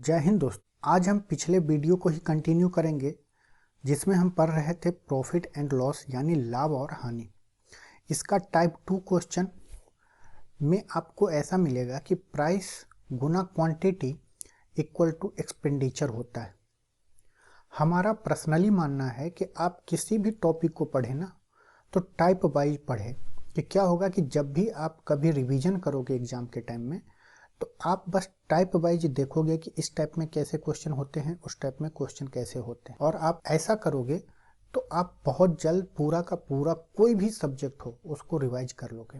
जय हिंद दोस्त। आज हम पिछले वीडियो को ही कंटिन्यू करेंगे जिसमें हम पढ़ रहे थे प्रॉफिट एंड लॉस यानी लाभ और हानि। इसका टाइप 2 क्वेश्चन में आपको ऐसा मिलेगा कि प्राइस गुना क्वांटिटी इक्वल टू एक्सपेंडिचर होता है। हमारा पर्सनली मानना है कि आप किसी भी टॉपिक को पढ़ें ना तो टाइप वाइज पढ़ें, कि क्या होगा कि जब भी आप कभी रिवीजन करोगे एग्जाम के टाइम में तो आप बस टाइप वाइज देखोगे कि इस टाइप में कैसे क्वेश्चन होते हैं, उस टाइप में क्वेश्चन कैसे होते हैं, और आप ऐसा करोगे तो आप बहुत जल्द पूरा का पूरा कोई भी सब्जेक्ट हो उसको रिवाइज कर लोगे।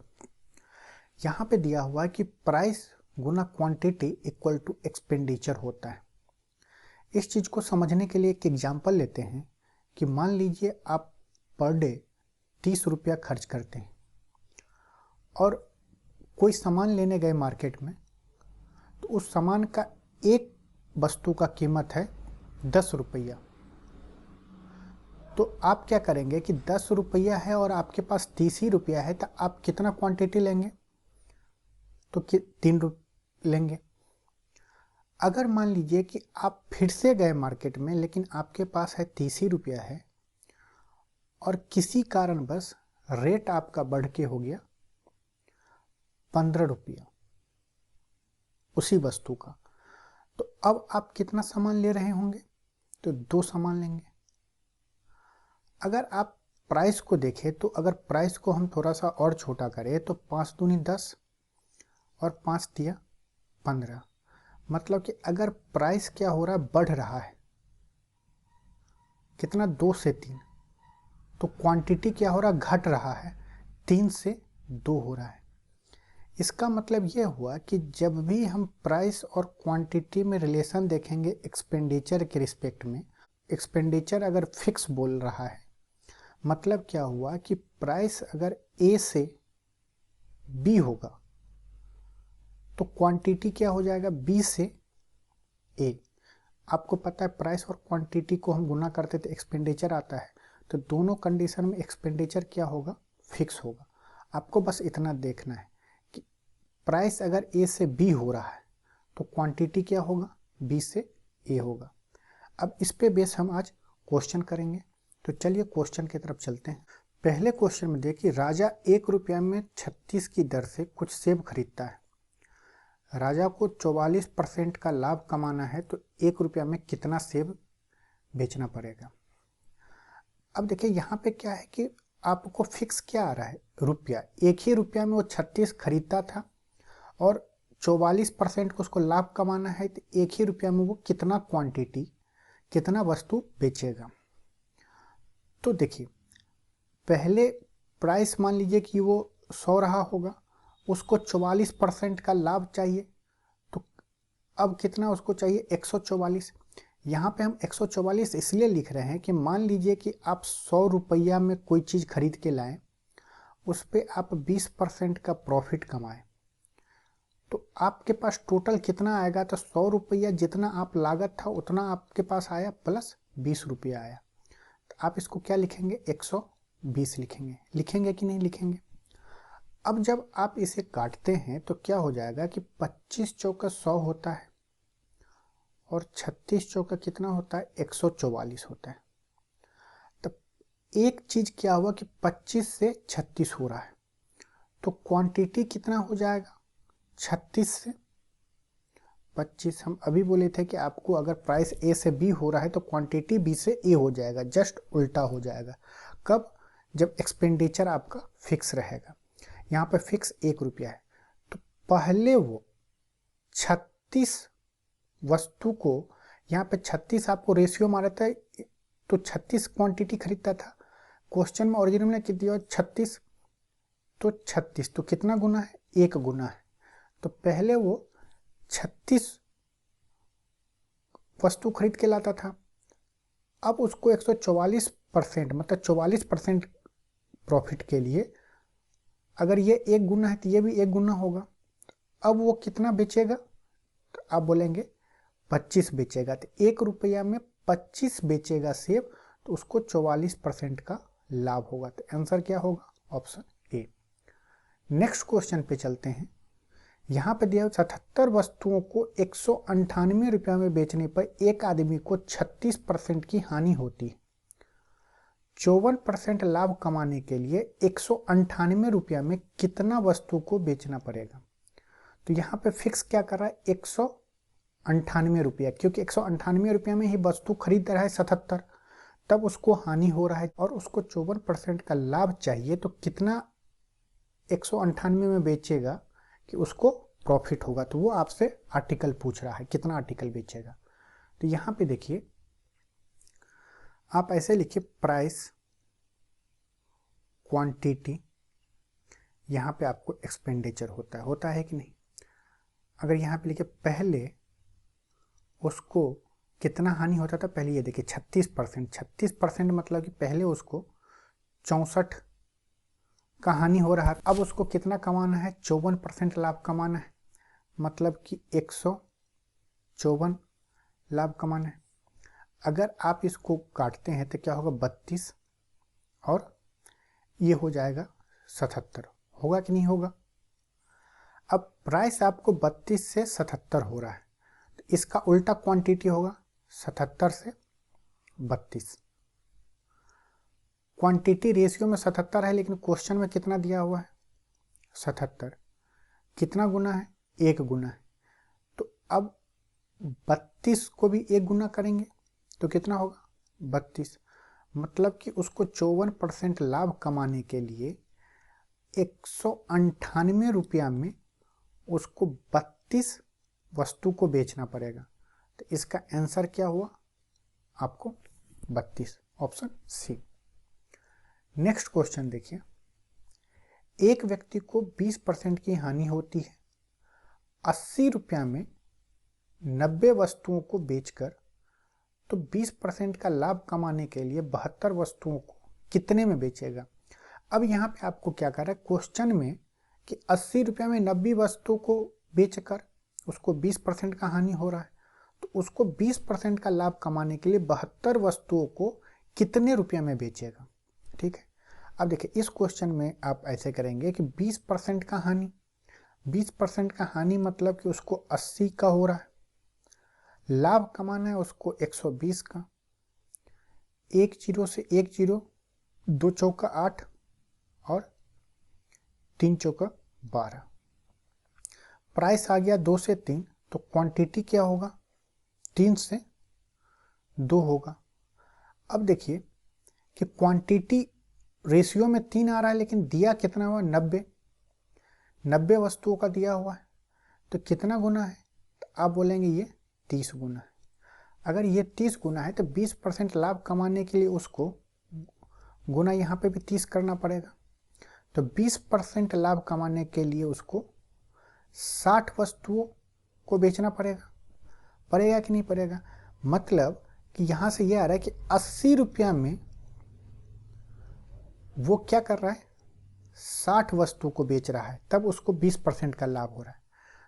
यहाँ पे दिया हुआ है कि प्राइस गुना क्वांटिटी इक्वल टू एक्सपेंडिचर होता है। इस चीज़ को समझने के लिए एक एग्जाम्पल लेते हैं कि मान लीजिए आप पर डे 30 रुपया खर्च करते हैं और कोई सामान लेने गए मार्केट में, तो उस सामान का एक वस्तु का कीमत है 10 रुपया। तो आप क्या करेंगे कि 10 रुपया है और आपके पास 30 ही रुपया है, तो आप कितना क्वांटिटी लेंगे? तो 3 लेंगे। अगर मान लीजिए कि आप फिर से गए मार्केट में लेकिन आपके पास है 30 ही रुपया है और किसी कारणवश रेट आपका बढ़ के हो गया 15 रुपया उसी वस्तु का, तो अब आप कितना सामान ले रहे होंगे? तो 2 सामान लेंगे। अगर आप प्राइस को देखें तो अगर प्राइस को हम थोड़ा सा और छोटा करें तो 5 दूनी 10 और 5 तिया 15। मतलब कि अगर प्राइस क्या हो रहा है, बढ़ रहा है कितना, 2 से 3, तो क्वांटिटी क्या हो रहा है, घट रहा है, 3 से 2 हो रहा है। इसका मतलब यह हुआ कि जब भी हम प्राइस और क्वांटिटी में रिलेशन देखेंगे एक्सपेंडिचर के रिस्पेक्ट में, एक्सपेंडिचर अगर फिक्स बोल रहा है, मतलब क्या हुआ कि प्राइस अगर ए से बी होगा तो क्वांटिटी क्या हो जाएगा, बी से ए। आपको पता है प्राइस और क्वांटिटी को हम गुना करते थे एक्सपेंडिचर आता है, तो दोनों कंडीशन में एक्सपेंडिचर क्या होगा, फिक्स होगा। आपको बस इतना देखना है कि प्राइस अगर ए से बी हो रहा है तो क्वांटिटी क्या होगा, बी से ए होगा। अब इस पे बेस हम आज क्वेश्चन करेंगे। तो चलिए क्वेश्चन की तरफ चलते हैं। पहले क्वेश्चन में देखिए, राजा 1 रुपया में 36 की दर से कुछ सेब खरीदता है। राजा को 44% का लाभ कमाना है तो 1 रुपया में कितना सेब बेचना पड़ेगा। अब देखिए यहाँ पे क्या है कि आपको फिक्स क्या आ रहा है, रुपया। 1 ही रुपया में वो 36 खरीदता था और 44% को उसको लाभ कमाना है, तो 1 ही रुपया में वो कितना क्वांटिटी, कितना वस्तु बेचेगा। तो देखिए पहले प्राइस मान लीजिए कि वो 100 रहा होगा, उसको 44% का लाभ चाहिए, तो अब कितना उसको चाहिए, 144। यहाँ पे हम 144 इसलिए लिख रहे हैं कि मान लीजिए कि आप 100 रुपया में कोई चीज़ खरीद के लाएं, उस पर आप 20% का प्रॉफिट कमाएं, तो आपके पास टोटल कितना आएगा, तो 100 रुपया जितना आप लागत था उतना आपके पास आया प्लस 20 रुपया आया। तो आप इसको क्या लिखेंगे, 120 लिखेंगे। लिखेंगे कि नहीं लिखेंगे? अब जब आप इसे काटते हैं तो क्या हो जाएगा कि 25 चौका 100 होता है और 36 चौका कितना होता है, 144 होता है। तब एक चीज़ क्या हुआ कि 25 से 36 हो रहा है, तो क्वांटिटी कितना हो जाएगा, 36 से 25। हम अभी बोले थे कि आपको अगर प्राइस ए से बी हो रहा है तो क्वांटिटी बी से ए हो जाएगा, जस्ट उल्टा हो जाएगा। कब? जब एक्सपेंडिचर आपका फिक्स रहेगा। यहाँ पे फिक्स 1 रुपया है, तो पहले वो 36 वस्तु को, यहाँ पे 36 आपको रेशियो मारा था, तो 36 क्वांटिटी खरीदता था। क्वेश्चन में ओरिजिनल में कितना 36, तो 36 तो कितना गुना है, 1 गुना है। तो पहले वो 36 वस्तु खरीद के लाता था, अब उसको 144% मतलब 44% प्रॉफिट के लिए, अगर ये 1 गुना है तो ये भी 1 गुना होगा। अब वो कितना बेचेगा, तो आप बोलेंगे 25 बेचेगा, तो 1 रुपया में 25 बेचेगा सेब, तो उसको 44% का लाभ होगा। तो आंसर क्या होगा, ऑप्शन ए। नेक्स्ट क्वेश्चन पे चलते हैं। यहाँ पे दिया 77 वस्तुओं को 198 रुपया में बेचने पर एक आदमी को 36% की हानि होती है। 54% लाभ कमाने के लिए 198 रुपया में कितना वस्तु को बेचना पड़ेगा। तो यहाँ पे फिक्स क्या कर रहा है, 198 रुपया, क्योंकि 198 रुपया में ही वस्तु खरीद रहा है 77, तब उसको हानि हो रहा है और उसको 54% का लाभ चाहिए। तो कितना 198 में बेचेगा कि उसको प्रॉफिट होगा। तो वो आपसे आर्टिकल पूछ रहा है, कितना आर्टिकल बेचेगा। तो यहाँ पे देखिए, आप ऐसे लिखिए, प्राइस, क्वांटिटी, यहाँ पे आपको एक्सपेंडिचर होता है कि नहीं। अगर यहाँ पे लिखिए पहले उसको कितना हानि होता था, पहले ये देखिए 36%, 36% मतलब कि पहले उसको 64 का हानि हो रहा है, अब उसको कितना कमाना है, 54% लाभ कमाना है, मतलब कि 154 लाभ कमाना है। अगर आप इसको काटते हैं तो क्या होगा, 32 और ये हो जाएगा 77, होगा कि नहीं होगा। अब प्राइस आपको 32 से 77 हो रहा है, तो इसका उल्टा क्वांटिटी होगा 77 से 32। क्वांटिटी रेशियो में 77 है, लेकिन क्वेश्चन में कितना दिया हुआ है, 77। कितना गुना है, 1 गुना है। तो अब 32 को भी 1 गुना करेंगे तो कितना होगा, 32। मतलब कि उसको 54% लाभ कमाने के लिए 198 रुपया में उसको 32 वस्तु को बेचना पड़ेगा। तो इसका आंसर क्या हुआ आपको, 32, ऑप्शन सी। नेक्स्ट क्वेश्चन देखिए, एक व्यक्ति को 20% की हानि होती है। 80 रुपया में 90 वस्तुओं को बेचकर तो 20% का लाभ कमाने के लिए 72 वस्तुओं को कितने में बेचेगा। अब यहाँ पे आपको क्या कर रहा है क्वेश्चन में कि 80 रुपया में 90 वस्तु को बेचकर उसको 20% का हानि हो रहा है, तो उसको 20% का लाभ कमाने के लिए 72 वस्तुओं को कितने रुपया में बेचेगा। ठीक है, अब देखिए इस क्वेश्चन में आप ऐसे करेंगे कि 20% का हानि, 20% का हानि मतलब कि उसको 80 का हो रहा है, लाभ कमाना है उसको 120 का, 1 जीरो से 1 जीरो, 2 चौका 8 और 3 चौका 12। प्राइस आ गया 2 से 3, तो क्वांटिटी क्या होगा, 3 से 2 होगा। अब देखिए कि क्वांटिटी रेशियो में 3 आ रहा है, लेकिन दिया कितना हुआ, 90 वस्तुओं का दिया हुआ है, तो कितना गुना है, तो आप बोलेंगे ये 30 गुना है। अगर ये 30 गुना है तो 20% लाभ कमाने के लिए उसको गुना यहाँ पे भी 30 करना पड़ेगा। तो 20% लाभ कमाने के लिए उसको 60 वस्तुओं को बेचना पड़ेगा कि नहीं पड़ेगा। मतलब कि यहाँ से ये आ रहा है कि 80 रुपया में वो क्या कर रहा है, 60 वस्तु को बेच रहा है, तब उसको 20% का लाभ हो रहा है।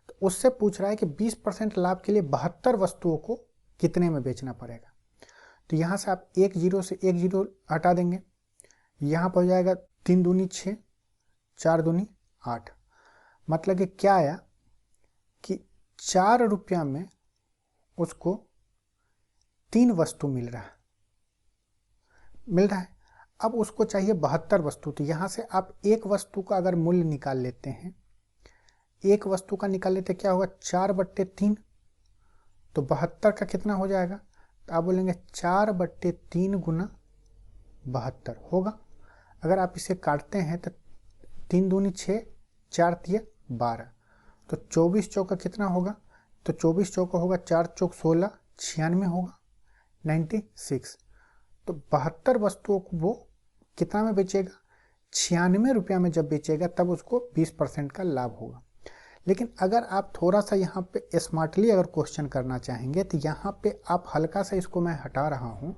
तो उससे पूछ रहा है कि 20% लाभ के लिए 72 वस्तुओं को कितने में बेचना पड़ेगा। तो यहाँ से आप 1 जीरो से 1 जीरो हटा देंगे, यहाँ पर हो जाएगा 3 दूनी 6, 4 दूनी 8। मतलब कि क्या आया कि 4 रुपया में उसको 3 वस्तु मिल रहा है। अब उसको चाहिए 72 वस्तु। तो यहाँ से आप एक वस्तु का अगर मूल्य निकाल लेते हैं, एक वस्तु का निकाल लेते, क्या होगा, 4/3, तो 72 का कितना हो जाएगा, तो आप बोलेंगे 4/3 गुना 72 होगा। अगर आप इसे काटते हैं तो 3 दूनी 6, 4 तिया 12, तो 24 चौका कितना होगा, तो 24 चौका होगा 4 चौक 16, 96 होगा, 96। तो 72 वस्तुओं को वो कितना में बेचेगा, 96 रुपया में जब बेचेगा तब उसको 20% का लाभ होगा। लेकिन अगर आप थोड़ा सा यहाँ पे स्मार्टली अगर क्वेश्चन करना चाहेंगे तो यहाँ पे आप हल्का सा, इसको मैं हटा रहा हूँ,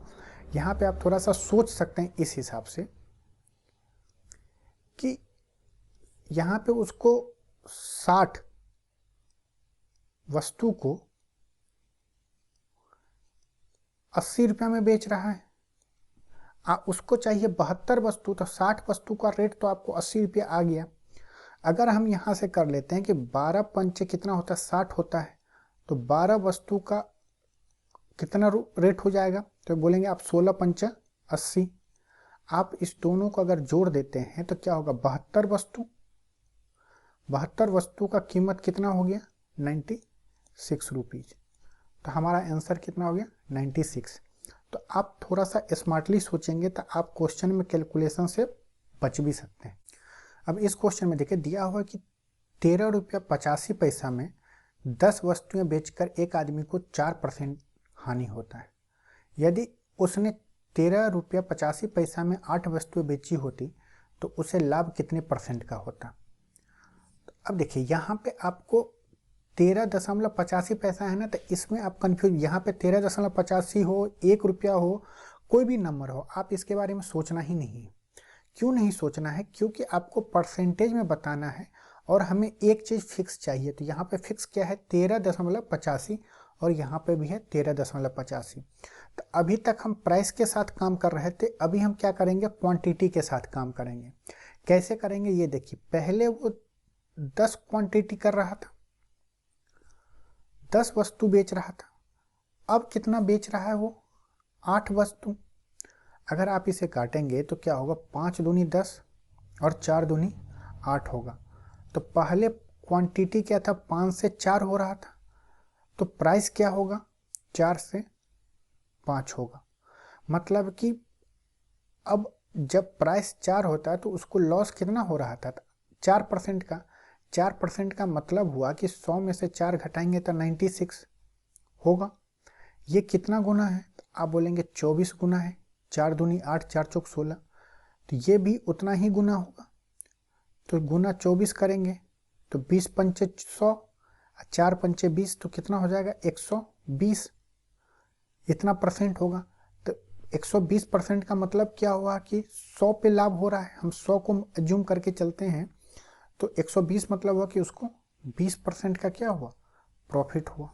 यहाँ पे आप थोड़ा सा सोच सकते हैं इस हिसाब से कि यहाँ पे उसको 60 वस्तु को 80 रुपया में बेच रहा है, उसको चाहिए 72 वस्तु, तो 60 वस्तु का रेट तो आपको 80 रुपया आ गया। अगर हम यहाँ से कर लेते हैं कि 12 पंचे कितना होता है, 60 होता है, तो 12 वस्तु का कितना रेट हो जाएगा, तो बोलेंगे आप 16 पंचा 80। आप इस दोनों को अगर जोड़ देते हैं तो क्या होगा, 72 वस्तु। 72 वस्तु का कीमत कितना हो गया, 96 रुपीज। तो हमारा आंसर कितना हो गया, 96। तो आप थोड़ा सा स्मार्टली सोचेंगे तो आप क्वेश्चन में कैलकुलेशन से बच भी सकते हैं। अब इस क्वेश्चन में देखिए दिया हुआ कि 13 रुपया 85 पैसा में 10 वस्तुएं बेचकर एक आदमी को 4% हानि होता है। यदि उसने 13 रुपया 85 पैसा में 8 वस्तुएं बेची होती तो उसे लाभ कितने % का होता। तो अब देखिए यहाँ पे आपको 13.85 पैसा है ना, तो इसमें आप कंफ्यूज, यहाँ पे 13.85 हो, 1 रुपया हो, कोई भी नंबर हो, आप इसके बारे में सोचना ही नहीं है। क्यों नहीं सोचना है, क्योंकि आपको परसेंटेज में बताना है और हमें एक चीज़ फिक्स चाहिए। तो यहाँ पे फिक्स क्या है, 13.85 और यहाँ पे भी है 13.85। तो अभी तक हम प्राइस के साथ काम कर रहे थे, अभी हम क्या करेंगे, क्वांटिटी के साथ काम करेंगे। कैसे करेंगे ये देखिए, पहले वो 10 क्वांटिटी कर रहा था, 10 वस्तु बेच रहा था, अब कितना बेच रहा है वो, 8 वस्तु। अगर आप इसे काटेंगे तो क्या होगा, 5 दूनी 10 और 4 दूनी 8 होगा। तो पहले क्वांटिटी क्या था, 5 से 4 हो रहा था, तो प्राइस क्या होगा, 4 से 5 होगा। मतलब कि अब जब प्राइस 4 होता है तो उसको लॉस कितना हो रहा था, 4% का। 4% का मतलब हुआ कि 100 में से 4 घटाएंगे तो 96 होगा। ये कितना गुना है, तो आप बोलेंगे 24 गुना है। 4 दूनी 8, 4 चौक 16, तो ये भी उतना ही गुना होगा। तो गुना 24 करेंगे तो 20 पंचे 100, 4 पंचे 20, तो कितना हो जाएगा, 120। इतना % होगा। तो 120% का मतलब क्या हुआ कि 100 पे लाभ हो रहा है, हम 100 को एज्यूम करके चलते हैं, तो 120 मतलब हुआ कि उसको 20% का क्या हुआ, प्रॉफिट हुआ।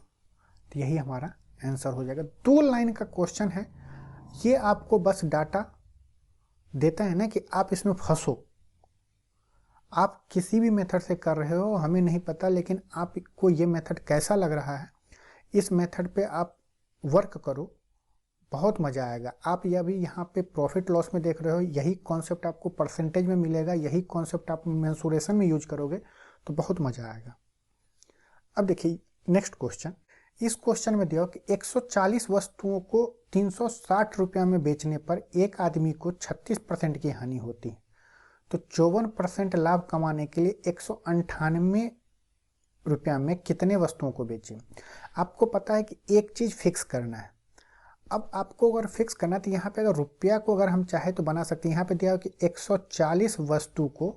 तो यही हमारा आंसर हो जाएगा। 2 लाइन का क्वेश्चन है, ये आपको बस डाटा देता है ना कि आप इसमें फंसो। आप किसी भी मेथड से कर रहे हो हमें नहीं पता, लेकिन आपको ये मेथड कैसा लग रहा है, इस मेथड पे आप वर्क करो, बहुत मज़ा आएगा। आप यह भी यहाँ पे प्रॉफिट लॉस में देख रहे हो, यही कॉन्सेप्ट आपको परसेंटेज में मिलेगा, यही कॉन्सेप्ट आप मेंसुरेशन में यूज करोगे तो बहुत मज़ा आएगा। अब देखिए नेक्स्ट क्वेश्चन। इस क्वेश्चन में दिया कि 140 वस्तुओं को 360 रुपया में बेचने पर एक आदमी को 36% की हानि होती है। तो 54% लाभ कमाने के लिए 198 रुपया में कितने वस्तुओं को बेचें। आपको पता है कि एक चीज़ फिक्स करना है। अब आपको अगर फिक्स करना है तो यहाँ पे अगर रुपया को अगर हम चाहे तो बना सकते हैं। यहाँ पे दिया हो कि 140 वस्तु को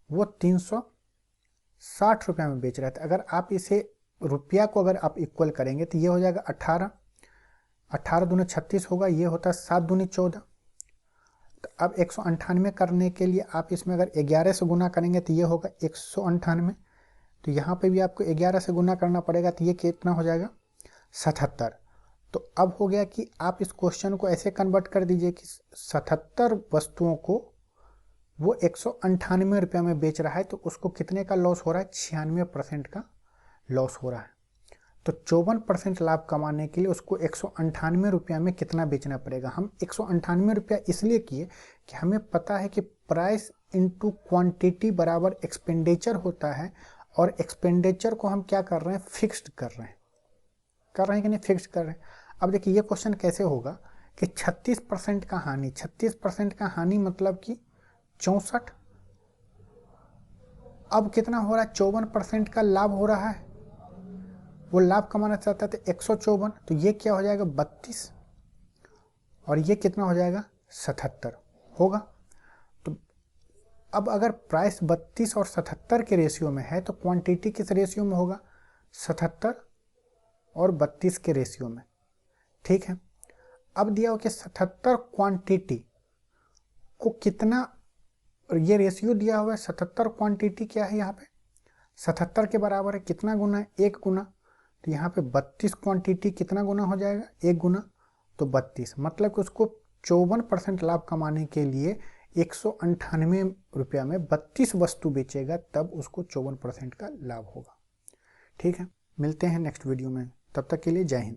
वो 360 रुपया में बेच रहे थे। अगर आप इसे रुपया को अगर आप इक्वल करेंगे तो ये हो जाएगा 18, 18 दूनी 36 होगा, ये होता है 7 दूनी 14। तो अब 198 करने के लिए आप इसमें अगर 11 से गुना करेंगे तो ये होगा 198। तो यहाँ पे भी आपको 11 से गुना करना पड़ेगा, तो ये कितना हो जाएगा, 77। तो अब हो गया कि आप इस क्वेश्चन को ऐसे कन्वर्ट कर दीजिए कि 77 वस्तुओं को वो 198 रुपया में बेच रहा है, तो उसको कितने का लॉस हो रहा है, 96% का लॉस हो रहा है। तो 54% लाभ कमाने के लिए उसको 198 रुपया में कितना बेचना पड़ेगा। हम 198 रुपया इसलिए किए कि हमें पता है कि प्राइस इनटू क्वांटिटी बराबर एक्सपेंडिचर होता है, और एक्सपेंडिचर को हम क्या कर रहे हैं, फिक्स्ड कर रहे हैं कि नहीं, फिक्स्ड कर रहे हैं। अब देखिए ये क्वेश्चन कैसे होगा कि 36% का हानि, 36% का हानि मतलब कि 64। अब कितना हो रहा है, 54% का लाभ हो रहा है, वो लाभ कमाना चाहता है तो 154, तो ये क्या हो जाएगा 32, और ये कितना हो जाएगा 77 होगा। तो अब अगर प्राइस 32 और 77 के रेशियो में है तो क्वांटिटी किस रेशियो में होगा, 77 और 32 के रेशियो में। ठीक है, अब दिया हो कि 77 क्वांटिटी को कितना, ये रेशियो दिया हुआ है, 77 क्वांटिटी क्या है यहाँ पे, 77 के बराबर है कितना गुना है, 1 गुना। तो यहाँ पे 32 क्वांटिटी कितना गुना हो जाएगा, 1 गुना, तो 32। मतलब कि उसको 54% लाभ कमाने के लिए ₹198 में 32 वस्तु बेचेगा तब उसको 54% का लाभ होगा। ठीक है, मिलते हैं नेक्स्ट वीडियो में, तब तक के लिए जय हिंद।